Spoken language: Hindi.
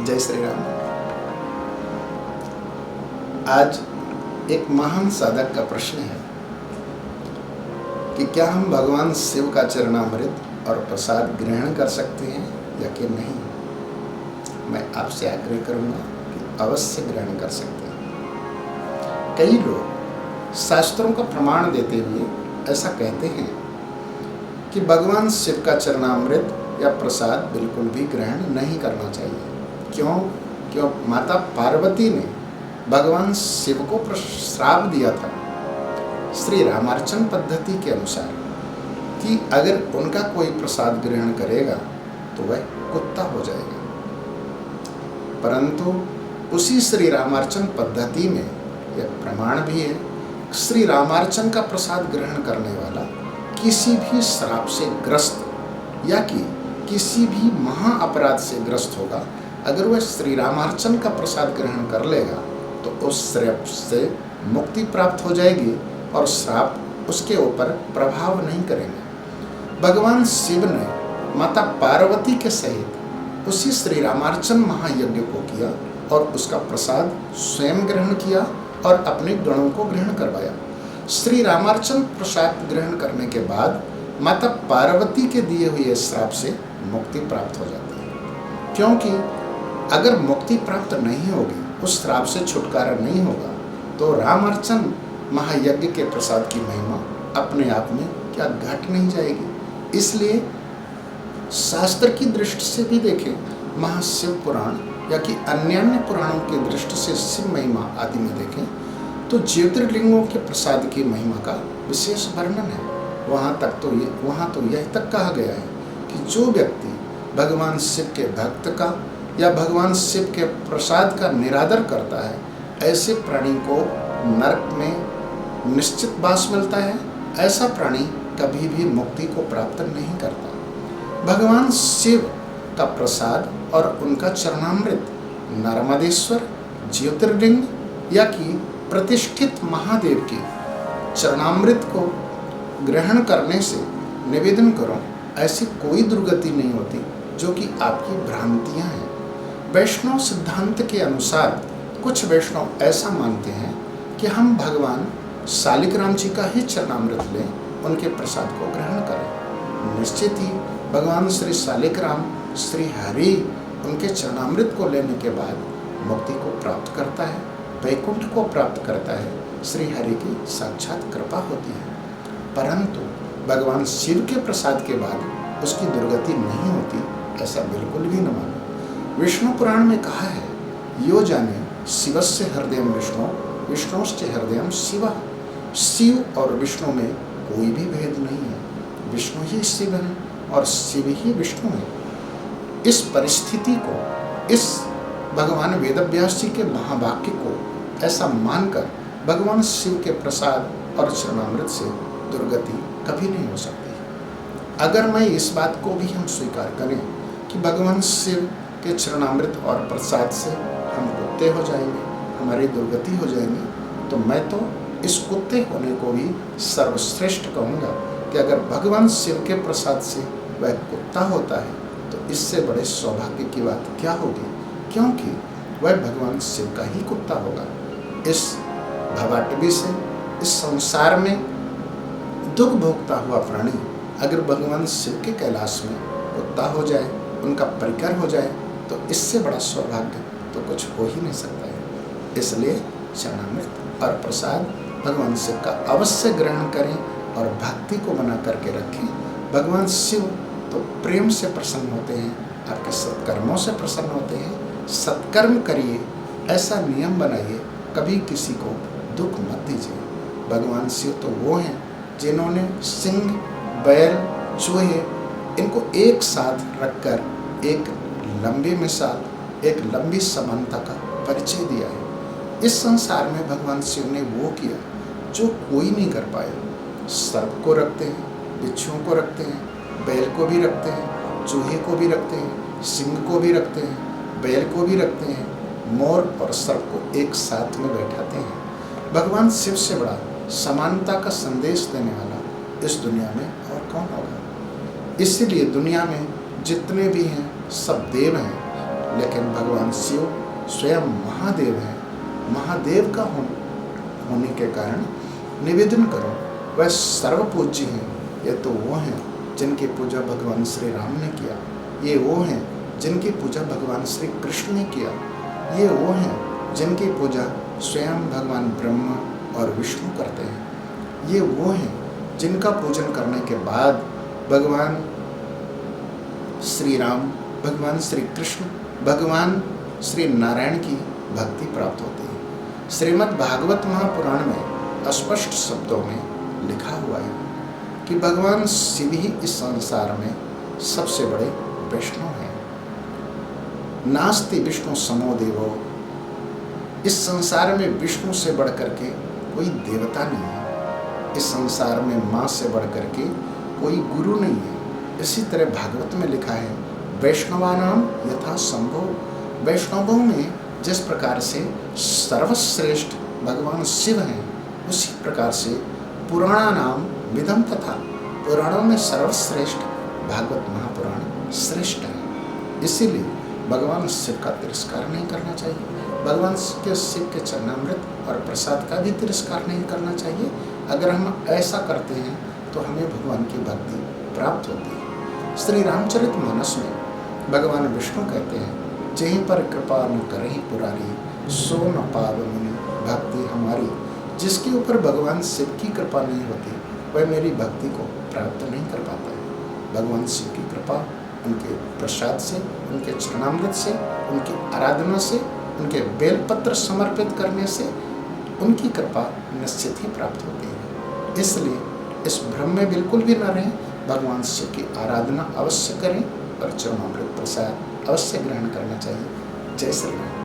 जय श्री राम। आज एक महान साधक का प्रश्न है कि क्या हम भगवान शिव का चरणामृत और प्रसाद ग्रहण कर सकते हैं या कि नहीं। मैं आपसे आग्रह करूंगा कि अवश्य ग्रहण कर सकते हैं। कई लोग शास्त्रों का प्रमाण देते हुए ऐसा कहते हैं कि भगवान शिव का चरणामृत या प्रसाद बिल्कुल भी ग्रहण नहीं करना चाहिए। क्यों माता पार्वती ने भगवान शिव को श्राप दिया था श्री रामार्चन पद्धति के अनुसार कि अगर उनका कोई प्रसाद ग्रहण करेगा तो वह कुत्ता हो जाएगा। परंतु उसी श्री रामार्चन पद्धति में यह प्रमाण भी है, श्री रामार्चन का प्रसाद ग्रहण करने वाला किसी भी श्राप से ग्रस्त या कि किसी भी महा अपराध से ग्रस्त होगा। अगर वह श्री रामार्चन का प्रसाद ग्रहण कर लेगा तो उस श्राप से मुक्ति प्राप्त हो जाएगी और श्राप उसके ऊपर प्रभाव नहीं करेंगे। भगवान शिव ने माता पार्वती के सहित उसी श्री रामार्चन महायज्ञ को किया और उसका प्रसाद स्वयं ग्रहण किया और अपने गणों को ग्रहण करवाया। श्री रामार्चन प्रसाद ग्रहण करने के बाद माता पार्वती के दिए हुए श्राप से मुक्ति प्राप्त हो जाती है। क्योंकि अगर मुक्ति प्राप्त नहीं होगी, उस श्राप से छुटकारा नहीं होगा, तो रामार्चन महायज्ञ के प्रसाद की महिमा अपने आप में क्या घट नहीं जाएगी। इसलिए शास्त्र की दृष्टि से भी देखें, महाशिव पुराण या कि अन्य पुराणों की दृष्टि से शिव महिमा आदि में देखें तो ज्योतिर्लिंगों के प्रसाद की महिमा का विशेष वर्णन है। वहाँ तो यह तक कहा गया है कि जो व्यक्ति भगवान शिव के भक्त का या भगवान शिव के प्रसाद का निरादर करता है, ऐसे प्राणी को नरक में निश्चित वास मिलता है। ऐसा प्राणी कभी भी मुक्ति को प्राप्त नहीं करता। भगवान शिव का प्रसाद और उनका चरणामृत नर्मदेश्वर ज्योतिर्लिंग या कि प्रतिष्ठित महादेव के चरणामृत को ग्रहण करने से निवेदन करो, ऐसी कोई दुर्गति नहीं होती जो कि आपकी भ्रांतियां हैं। वैष्णव सिद्धांत के अनुसार कुछ वैष्णव ऐसा मानते हैं कि हम भगवान शालिग्राम जी का ही चरणामृत लें, उनके प्रसाद को ग्रहण करें। निश्चित ही भगवान श्री शालिग्राम श्री हरि उनके चरणामृत को लेने के बाद मुक्ति को प्राप्त करता है, वैकुंठ को प्राप्त करता है, श्री हरि की साक्षात कृपा होती है। परंतु भगवान शिव के प्रसाद के बाद उसकी दुर्गति नहीं होती, ऐसा बिल्कुल भी न मानो। विष्णु पुराण में कहा है, यो जाने शिवस्य हृदयम विष्णु विष्णुश्च हृदयम शिव। शिव और विष्णु में कोई भी भेद नहीं है, विष्णु ही शिव है और शिव ही विष्णु है। इस परिस्थिति को, इस भगवान वेदव्यास जी के महावाक्य को ऐसा मानकर भगवान शिव के प्रसाद और चरणामृत से दुर्गति कभी नहीं हो सकती। अगर मैं इस बात को भी हम स्वीकार करें कि भगवान शिव के चरणामृत और प्रसाद से हम कुत्ते हो जाएंगे, हमारी दुर्गति हो जाएंगी, तो मैं तो इस कुत्ते होने को भी सर्वश्रेष्ठ कहूँगा कि अगर भगवान शिव के प्रसाद से वह कुत्ता होता है तो इससे बड़े सौभाग्य की बात क्या होगी, क्योंकि वह भगवान शिव का ही कुत्ता होगा। इस भवाटवी से, इस संसार में दुख भोगता हुआ प्राणी अगर भगवान शिव के कैलाश में कुत्ता हो जाए, उनका परिकर हो जाए, तो इससे बड़ा सौभाग्य तो कुछ हो ही नहीं सकता है। इसलिए चरणामृत और प्रसाद भगवान शिव का अवश्य ग्रहण करें और भक्ति को बना करके रखें। भगवान शिव तो प्रेम से प्रसन्न होते हैं, आपके सत्कर्मों से प्रसन्न होते हैं। सत्कर्म करिए, ऐसा नियम बनाइए, कभी किसी को दुख मत दीजिए। भगवान शिव तो वो हैं जिन्होंने सिंह, बैल, चूहे इनको एक साथ रखकर एक लंबी मिसाल, एक लंबी समानता का परिचय दिया है। इस संसार में भगवान शिव ने वो किया जो कोई नहीं कर पाया। सर्प को रखते हैं, बिच्छुओं को रखते हैं, बैल को भी रखते हैं, चूहे को भी रखते हैं, सिंह को भी रखते हैं, बैल को भी रखते हैं, मोर और सर्प को एक साथ में बैठाते हैं। भगवान शिव से बड़ा समानता का संदेश देने वाला इस दुनिया में और कौन होगा। इसीलिए दुनिया में जितने भी हैं सब देव हैं, लेकिन भगवान शिव स्वयं महादेव हैं। महादेव का होने के कारण निवेदन करो, वह सर्वपूज्य हैं। ये तो वो हैं जिनकी पूजा भगवान श्री राम ने किया, ये वो हैं जिनकी पूजा भगवान श्री कृष्ण ने किया, ये वो हैं जिनकी पूजा स्वयं भगवान ब्रह्मा और विष्णु करते हैं, ये वो हैं जिनका पूजन करने के बाद भगवान श्री राम, भगवान श्री कृष्ण, भगवान श्री नारायण की भक्ति प्राप्त होती है। श्रीमद् भागवत महापुराण में स्पष्ट शब्दों में लिखा हुआ है कि भगवान शिव ही इस संसार में सबसे बड़े वैष्णव हैं। नास्ति विष्णु समो देवो, इस संसार में विष्णु से बढ़कर के कोई देवता नहीं है। इस संसार में माँ से बढ़कर के कोई गुरु नहीं है। इसी तरह भागवत में लिखा है, वैष्णवानाम यथा संभव, वैष्णवों में जिस प्रकार से सर्वश्रेष्ठ भगवान शिव हैं, उसी प्रकार से पुराणा नाम विधम, तथा पुराणों में सर्वश्रेष्ठ भागवत महापुराण श्रेष्ठ है। इसीलिए भगवान शिव का तिरस्कार नहीं करना चाहिए, भगवान के शिव के चरणामृत और प्रसाद का भी तिरस्कार नहीं करना चाहिए। अगर हम ऐसा करते हैं तो हमें भगवान की भक्ति प्राप्त होती है। श्री रामचरितमानस में भगवान विष्णु कहते हैं, जहीं पर कृपा न करहि पुरारी, सो न पाव मुनि भक्ति हमारी। जिसके ऊपर भगवान शिव की कृपा नहीं होती, वह मेरी भक्ति को प्राप्त नहीं कर पाता है। भगवान शिव की कृपा उनके प्रसाद से, उनके चरणामृत से, उनकी आराधना से, उनके बेलपत्र समर्पित करने से उनकी कृपा निश्चित ही प्राप्त होती है। इसलिए इस भ्रम में बिल्कुल भी न रहें, भगवान शिव की आराधना अवश्य करें और चरणामृत प्रसाद अवश्य ग्रहण करना चाहिए। जय श्री राम।